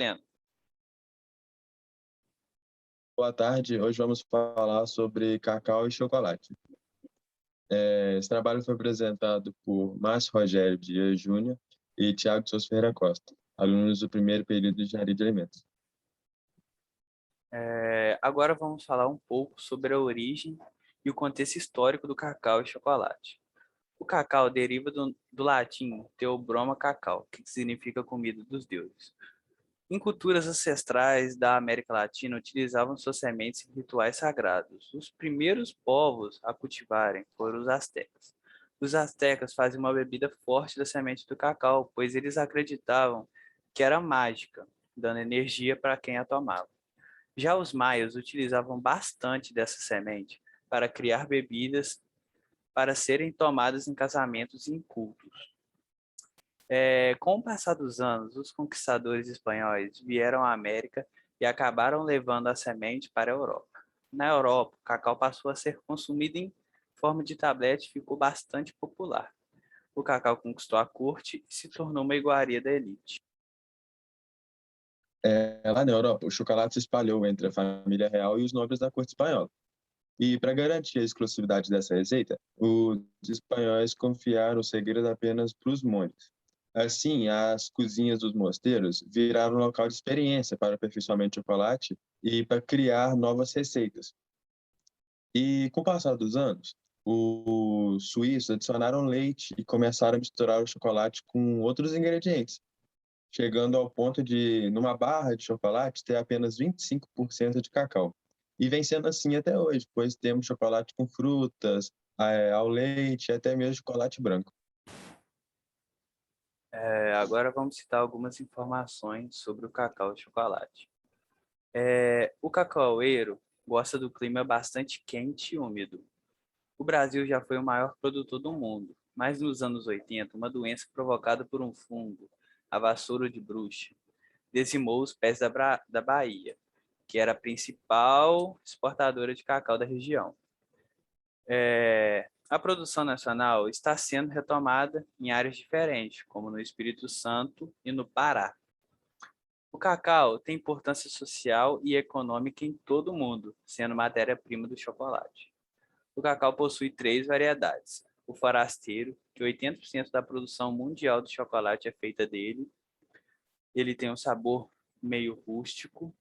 Lendo. Boa tarde, hoje vamos falar sobre cacau e chocolate. Esse trabalho foi apresentado por Márcio Rogério Dias Júnior e Tiago Souza Ferreira Costa, alunos do primeiro período de Engenharia de Alimentos. Agora vamos falar um pouco sobre a origem e o contexto histórico do cacau e chocolate. O cacau deriva do latim Theobroma cacau, que significa comida dos deuses. Em culturas ancestrais da América Latina, utilizavam suas sementes em rituais sagrados. Os primeiros povos a cultivarem foram os astecas. Os astecas faziam uma bebida forte da semente do cacau, pois eles acreditavam que era mágica, dando energia para quem a tomava. Já os maias utilizavam bastante dessa semente para criar bebidas para serem tomadas em casamentos e em cultos. Com o passar dos anos, os conquistadores espanhóis vieram à América e acabaram levando a semente para a Europa. Na Europa, o cacau passou a ser consumido em forma de tablete e ficou bastante popular. O cacau conquistou a corte e se tornou uma iguaria da elite. Lá na Europa, o chocolate se espalhou entre a família real e os nobres da corte espanhola. E para garantir a exclusividade dessa receita, os espanhóis confiaram o segredo apenas para os monges. Assim, as cozinhas dos mosteiros viraram um local de experiência para o aperfeiçoamento de chocolate e para criar novas receitas. E com o passar dos anos, os suíços adicionaram leite e começaram a misturar o chocolate com outros ingredientes, chegando ao ponto de, numa barra de chocolate, ter apenas 25% de cacau. E vem sendo assim até hoje, pois temos chocolate com frutas, ao leite e até mesmo chocolate branco. Agora vamos citar algumas informações sobre o cacau e chocolate. O cacaueiro gosta do clima bastante quente e úmido. O Brasil já foi o maior produtor do mundo, mas nos anos 80, uma doença provocada por um fungo, a vassoura de bruxa, dizimou os pés da Bahia, que era a principal exportadora de cacau da região. A produção nacional está sendo retomada em áreas diferentes, como no Espírito Santo e no Pará. O cacau tem importância social e econômica em todo o mundo, sendo matéria-prima do chocolate. O cacau possui três variedades. O forasteiro, que 80% da produção mundial de chocolate é feita dele. Ele tem um sabor meio rústico.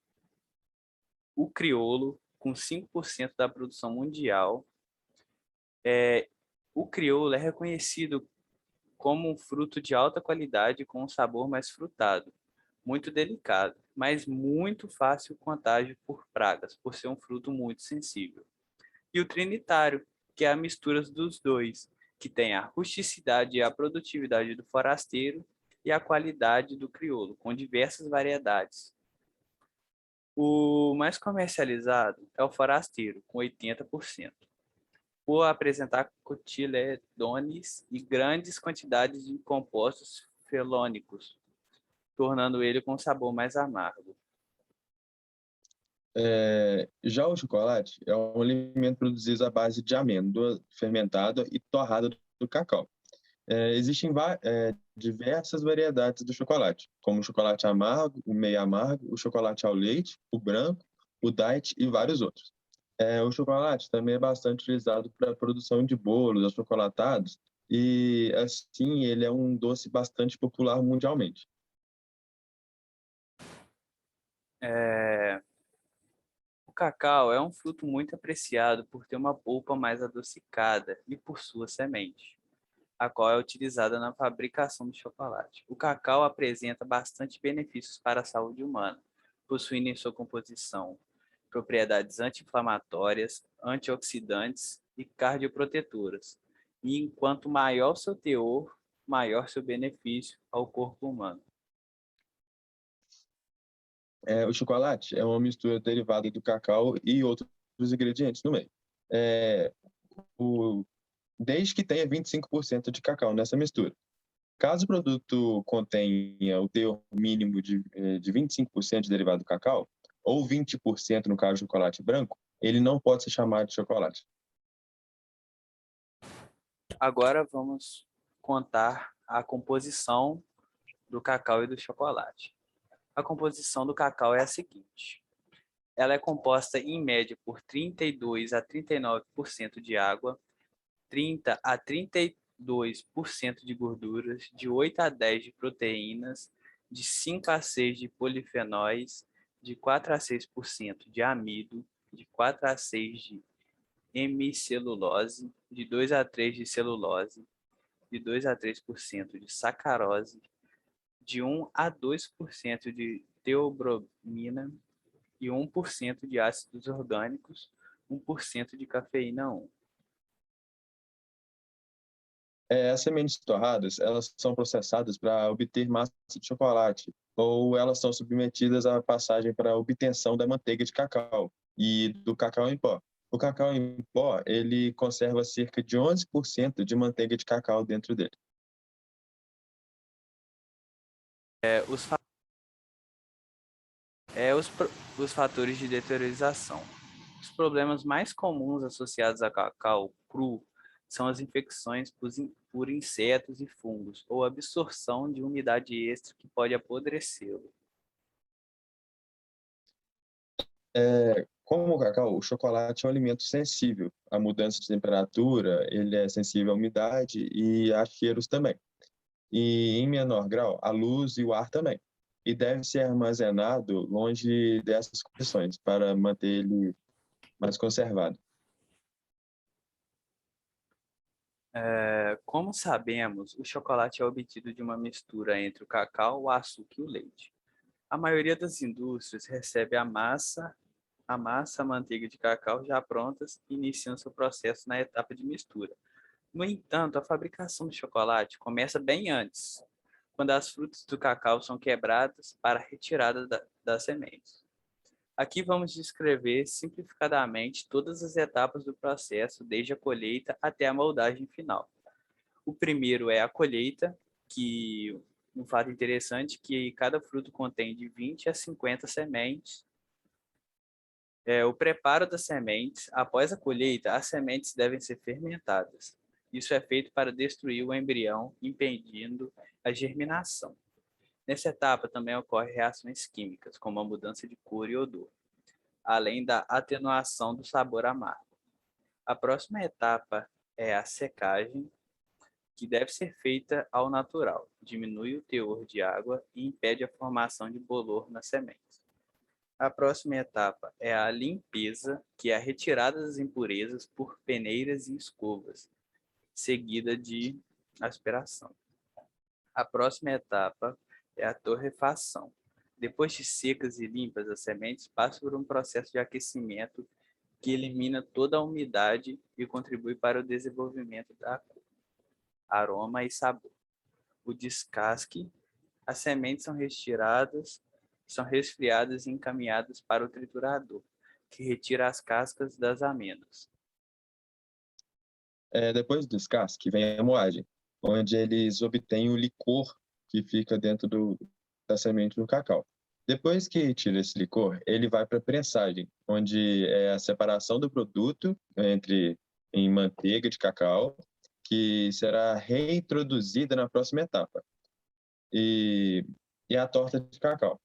O crioulo, com 5% da produção mundial. O crioulo é reconhecido como um fruto de alta qualidade com um sabor mais frutado, muito delicado, mas muito fácil contágio por pragas, por ser um fruto muito sensível. E o trinitário, que é a mistura dos dois, que tem a rusticidade e a produtividade do forasteiro e a qualidade do crioulo, com diversas variedades. O mais comercializado é o forasteiro, com 80%, por apresentar cotiledones e grandes quantidades de compostos felônicos, tornando ele com um sabor mais amargo. Já o chocolate é um alimento produzido à base de amêndoa fermentada e torrada do cacau. Existem diversas variedades do chocolate, como o chocolate amargo, o meio amargo, o chocolate ao leite, o branco, o diet e vários outros. O chocolate também é bastante utilizado para a produção de bolos, achocolatados, e assim ele é um doce bastante popular mundialmente. O cacau é um fruto muito apreciado por ter uma polpa mais adocicada e por sua semente, a qual é utilizada na fabricação de chocolate. O cacau apresenta bastante benefícios para a saúde humana, possuindo em sua composição propriedades anti-inflamatórias, antioxidantes e cardioprotetoras. E enquanto maior seu teor, maior seu benefício ao corpo humano. O chocolate é uma mistura derivada do cacau e outros ingredientes no meio. É, o, Desde que tenha 25% de cacau nessa mistura. Caso o produto contenha o teor mínimo de 25% de derivado do cacau, ou 20% no caso de chocolate branco, ele não pode ser chamado de chocolate. Agora vamos contar a composição do cacau e do chocolate. A composição do cacau é a seguinte: ela é composta em média por 32 a 39% de água, 30 a 32% de gorduras, de 8 a 10 de proteínas, de 5 a 6 de polifenóis, de 4 a 6% de amido, de 4 a 6 de hemicelulose, de 2 a 3 de celulose, de 2 a 3% de sacarose, de 1 a 2% de teobromina e 1% de ácidos orgânicos, 1% de cafeína 1. As sementes torradas, elas são processadas para obter massa de chocolate, ou elas são submetidas à passagem para a obtenção da manteiga de cacau e do cacau em pó. O cacau em pó, ele conserva cerca de 11% de manteiga de cacau dentro dele. É, os, fa- os fatores de deteriorização. Os problemas mais comuns associados a cacau cru são as infecções por insetos e fungos, ou absorção de umidade extra que pode apodrecê-lo. Como o cacau, o chocolate é um alimento sensível à mudança de temperatura, ele é sensível à umidade e a cheiros também. E, em menor grau, à luz e o ar também. E deve ser armazenado longe dessas condições para manter ele mais conservado. Como sabemos, o chocolate é obtido de uma mistura entre o cacau, o açúcar e o leite. A maioria das indústrias recebe a manteiga de cacau já prontas e iniciam seu processo na etapa de mistura. No entanto, a fabricação do chocolate começa bem antes, quando as frutas do cacau são quebradas para a retirada das sementes. Aqui vamos descrever simplificadamente todas as etapas do processo, desde a colheita até a moldagem final. O primeiro é a colheita, que um fato interessante é que cada fruto contém de 20 a 50 sementes. O preparo das sementes. Após a colheita, as sementes devem ser fermentadas. Isso é feito para destruir o embrião, impedindo a germinação. Nessa etapa também ocorrem reações químicas, como a mudança de cor e odor, além da atenuação do sabor amargo. A próxima etapa é a secagem, que deve ser feita ao natural. Diminui o teor de água e impede a formação de bolor nas sementes. A próxima etapa é a limpeza, que é a retirada das impurezas por peneiras e escovas, seguida de aspiração. A próxima etapa é a torrefação. Depois de secas e limpas, as sementes passam por um processo de aquecimento que elimina toda a umidade e contribui para o desenvolvimento da cor, aroma e sabor. O descasque, as sementes são resfriadas e encaminhadas para o triturador, que retira as cascas das amêndoas. Depois do descasque vem a moagem, onde eles obtêm o licor que fica dentro da semente do cacau. Depois que tira esse licor, ele vai para a prensagem, onde é a separação do produto em manteiga de cacau, que será reintroduzida na próxima etapa, e, e a torta de cacau.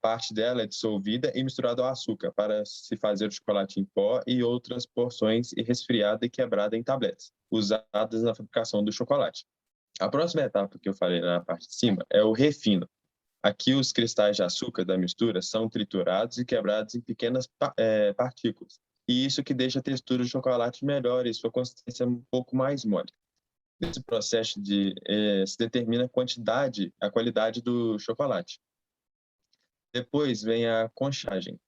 Parte dela é dissolvida e misturada ao açúcar para se fazer o chocolate em pó e outras porções e resfriada e quebrada em tabletes, usadas na fabricação do chocolate. A próxima etapa que eu falei na parte de cima é o refino. Aqui os cristais de açúcar da mistura são triturados e quebrados em pequenas partículas. E isso que deixa a textura do chocolate melhor e sua consistência um pouco mais mole. Nesse processo se determina a qualidade do chocolate. Depois vem a conchagem,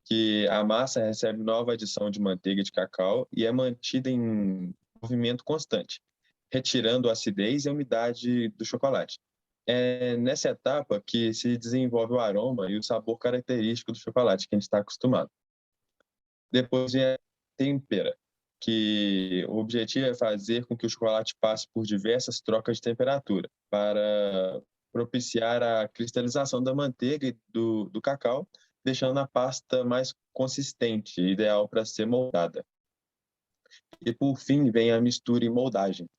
que a massa recebe nova adição de manteiga de cacau e é mantida em movimento constante, retirando a acidez e a umidade do chocolate. É nessa etapa que se desenvolve o aroma e o sabor característico do chocolate que a gente está acostumado. Depois vem a tempera, que o objetivo é fazer com que o chocolate passe por diversas trocas de temperatura para propiciar a cristalização da manteiga e do cacau, deixando a pasta mais consistente, ideal para ser moldada. E por fim vem a mistura e moldagem,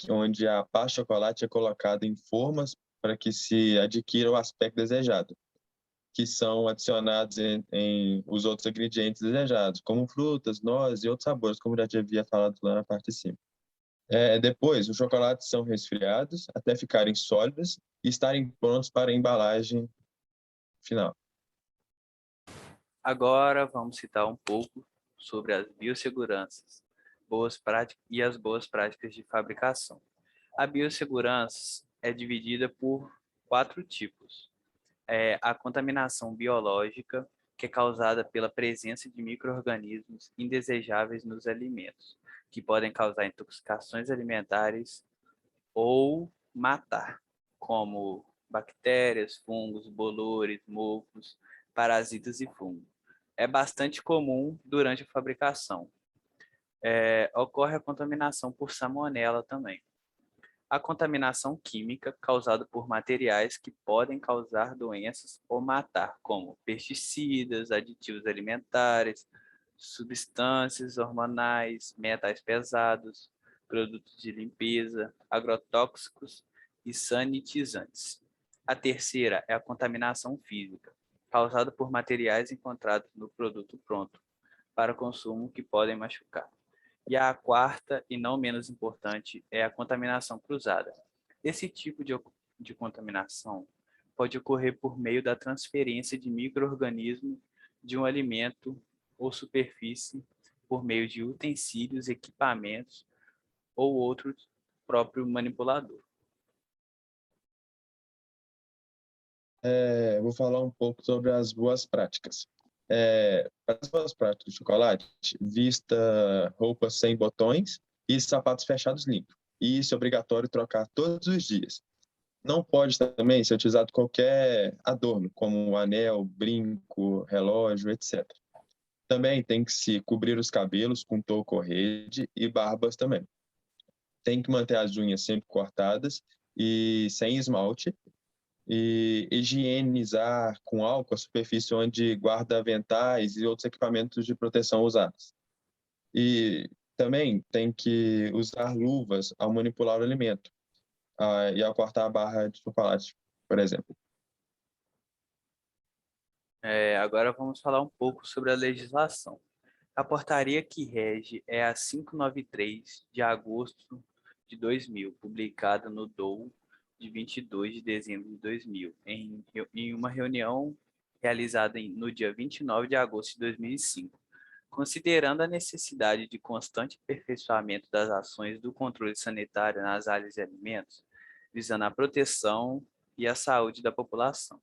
onde a pasta de chocolate é colocada em formas para que se adquira o aspecto desejado, que são adicionados em os outros ingredientes desejados, como frutas, nozes e outros sabores, como já havia falado lá na parte de cima. Depois, os chocolates são resfriados até ficarem sólidos e estarem prontos para a embalagem final. Agora vamos citar um pouco sobre as biosseguranças e as boas práticas de fabricação. A biossegurança é dividida por 4 tipos. A contaminação biológica, que é causada pela presença de micro-organismos indesejáveis nos alimentos, que podem causar intoxicações alimentares ou matar, como bactérias, fungos, bolores, mofos, parasitas e fungos. É bastante comum durante a fabricação. Ocorre a contaminação por salmonela também. A contaminação química causada por materiais que podem causar doenças ou matar, como pesticidas, aditivos alimentares, substâncias hormonais, metais pesados, produtos de limpeza, agrotóxicos e sanitizantes. A terceira é a contaminação física, causada por materiais encontrados no produto pronto para consumo que podem machucar. E a quarta, e não menos importante, é a contaminação cruzada. Esse tipo de contaminação pode ocorrer por meio da transferência de micro-organismos de um alimento ou superfície por meio de utensílios, equipamentos ou outro próprio manipulador. Vou falar um pouco sobre as boas práticas. Para as boas práticas de chocolate, vista roupas sem botões e sapatos fechados limpos. E isso é obrigatório trocar todos os dias. Não pode também ser utilizado qualquer adorno, como um anel, brinco, relógio, etc. Também tem que se cobrir os cabelos com touca ou rede e barbas também. Tem que manter as unhas sempre cortadas e sem esmalte e higienizar com álcool a superfície onde guarda aventais e outros equipamentos de proteção usados. E também tem que usar luvas ao manipular o alimento e ao cortar a barra de chocolate, por exemplo. Agora vamos falar um pouco sobre a legislação. A portaria que rege é a 593 de agosto de 2000, publicada no DOU de 22 de dezembro de 2000, em uma reunião realizada no dia 29 de agosto de 2005. Considerando a necessidade de constante aperfeiçoamento das ações do controle sanitário nas áreas de alimentos, visando a proteção e a saúde da população.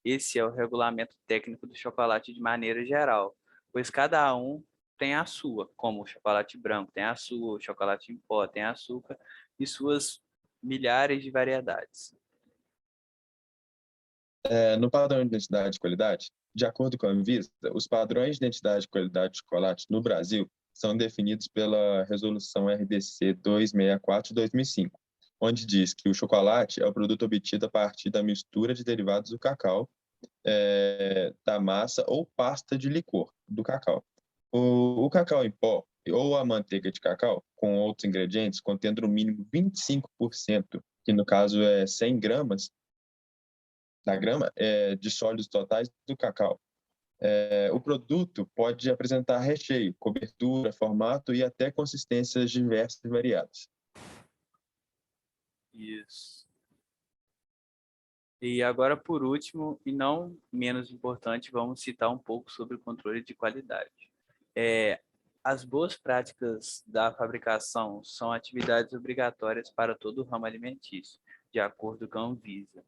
Esse é o regulamento técnico do chocolate de maneira geral, pois cada um tem a sua, como o chocolate branco tem a sua, o chocolate em pó tem açúcar e suas milhares de variedades. No padrão de identidade e qualidade, de acordo com a Anvisa, os padrões de identidade e qualidade de chocolate no Brasil são definidos pela Resolução RDC 264 de 2005, onde diz que o chocolate é o produto obtido a partir da mistura de derivados do cacau, da massa ou pasta de licor do cacau. O cacau em pó ou a manteiga de cacau, com outros ingredientes, contendo no mínimo 25%, que no caso é 100 gramas da grama, de sólidos totais do cacau. O produto pode apresentar recheio, cobertura, formato e até consistências diversas e variadas. Isso. E agora, por último, e não menos importante, vamos citar um pouco sobre o controle de qualidade. As boas práticas da fabricação são atividades obrigatórias para todo o ramo alimentício, de acordo com a Anvisa.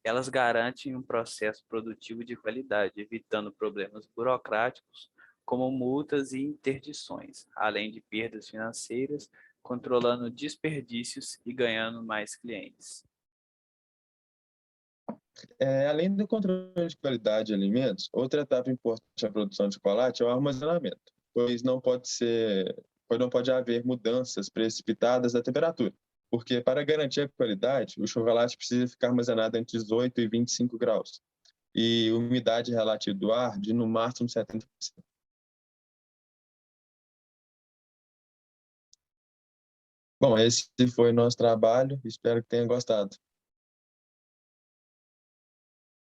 Elas garantem um processo produtivo de qualidade, evitando problemas burocráticos, como multas e interdições, além de perdas financeiras, controlando desperdícios e ganhando mais clientes. Além do controle de qualidade de alimentos, outra etapa importante na produção de chocolate é o armazenamento, pois não pode haver mudanças precipitadas da temperatura, porque para garantir a qualidade, o chocolate precisa ficar armazenado entre 18 e 25 graus, e umidade relativa do ar de no máximo 70%. Bom, esse foi o nosso trabalho, espero que tenha gostado.